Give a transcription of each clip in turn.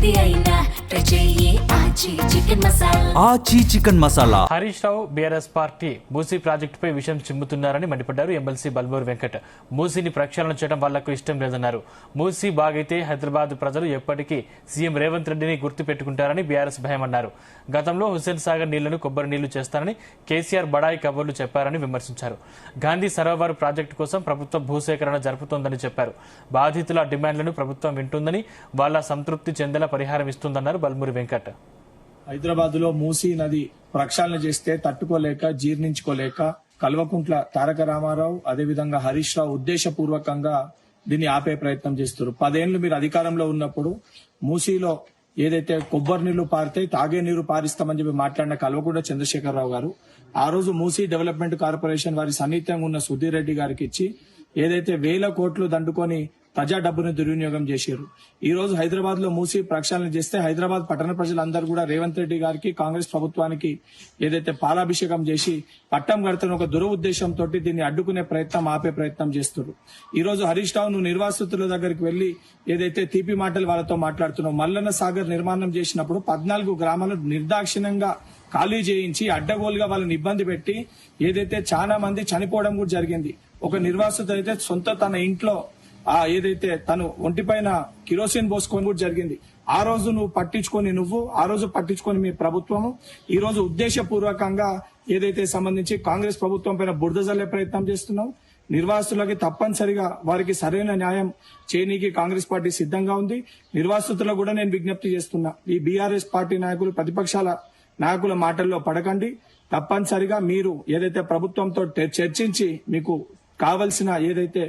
ఏది అయినా ట్రై చెయ్యి ఆచి చికెన్ మసాలా. ఆచి chicken masala. Harish Rao BRS party Musi ప్రాజెక్టుపై విషయం చిమ్ముతున్నారని మండిపడ్డారు ఎమ్మెల్సీ బల్మూరి వెంకట్. మూసీని ప్రక్షాళన చేయడం వాళ్లకు ఇష్టం లేదన్నారు. మూసీ బాగైతే హైదరాబాద్ ప్రజలు ఎప్పటికీ సీఎం రేవంత్ రెడ్డిని గుర్తు పెట్టుకుంటారని బీఆర్ఎస్ భయమన్నారు. గతంలో హుస్సేన్ సాగర్ నీళ్లను కొబ్బరి నీళ్లు చేస్తారని కేసీఆర్ బడాయి కబుర్లు చెప్పారని విమర్శించారు. గాంధీ సరోవర్ ప్రాజెక్టు కోసం ప్రభుత్వం భూసేకరణ జరుపుతోందని చెప్పారు. బాధితుల డిమాండ్లను ప్రభుత్వం వింటుందని, వాళ్ల సంతృప్తి చెందేలా పరిహారం ఇస్తుందన్నారు బల్మూరి వెంకట్. హైదరాబాద్ లో మూసీ నది ప్రక్షాళన చేస్తే తట్టుకోలేక జీర్ణించుకోలేక కల్వకుంట్ల తారక రామారావు అదేవిధంగా హరీష్ రావు ఉద్దేశపూర్వకంగా దీన్ని ఆపే ప్రయత్నం చేస్తారు. 10 ఏళ్లు మీరు అధికారంలో ఉన్నప్పుడు మూసీలో ఏదైతే కొబ్బరి నీళ్లు పారితే తాగే నీరు పారిస్తామని చెప్పి మాట్లాడిన కల్వకుంట్ల చంద్రశేఖరరావు గారు ఆ రోజు మూసీ డెవలప్మెంట్ కార్పొరేషన్ వారి సన్నిహితంగా ఉన్న సుధీర్ రెడ్డి గారికి ఇచ్చి ఏదైతే 1000 కోట్లు దండుకొని ప్రజా డబ్బును దుర్వినియోగం చేశారు. ఈ రోజు హైదరాబాద్ లో మూసీ ప్రక్షాళన చేస్తే హైదరాబాద్ పట్టణ ప్రజలందరూ కూడా రేవంత్ రెడ్డి గారికి కాంగ్రెస్ ప్రభుత్వానికి ఏదైతే పాలాభిషేకం చేసి పట్టం కడుతున్న ఒక దురుద్దేశంతో దీన్ని అడ్డుకునే ప్రయత్నం ఆపే ప్రయత్నం చేస్తున్నారు. ఈ రోజు హరీష్ రావు నువ్వు నిర్వాసితుల దగ్గరికి వెళ్లి ఏదైతే తీపి మాటలు వాళ్ళతో మాట్లాడుతున్నావు. మల్లన్న సాగర్ నిర్మాణం చేసినప్పుడు 14 గ్రామాలు నిర్దాక్షిణ్యంగా ఖాళీ చేయించి అడ్డగోలుగా వాళ్ళని ఇబ్బంది పెట్టి ఏదైతే చాలా మంది చనిపోవడం కూడా జరిగింది. ఒక నిర్వాసిత అయితే సొంత తన ఇంట్లో ఏదైతే తను ఒంటిపైన కిరోసిన్ పోసుకొని కూడా జరిగింది. ఆ రోజు పట్టించుకొని మీ ప్రభుత్వము ఈ రోజు ఉద్దేశపూర్వకంగా ఏదైతే సంబంధించి కాంగ్రెస్ ప్రభుత్వం పైన బురద జల్లే ప్రయత్నం చేస్తున్నావు. నిర్వాసితులకి తప్పనిసరిగా వారికి సరైన న్యాయం చేయనీకి కాంగ్రెస్ పార్టీ సిద్ధంగా ఉంది. నిర్వాసితులకు కూడా నేను విజ్ఞప్తి చేస్తున్నా, ఈ బీఆర్ఎస్ పార్టీ నాయకులు ప్రతిపక్షాల నాయకుల మాటల్లో పడకండి. తప్పనిసరిగా మీరు ఏదైతే ప్రభుత్వంతో చర్చించి మీకు కావలసిన ఏదైతే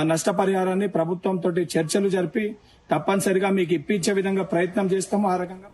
నష్టపరిహారాన్ని ప్రభుత్వంతో చర్చలు జరిపి తప్పనిసరిగా మీకు ఇప్పించే విధంగా ప్రయత్నం చేస్తామో ఆ రకంగా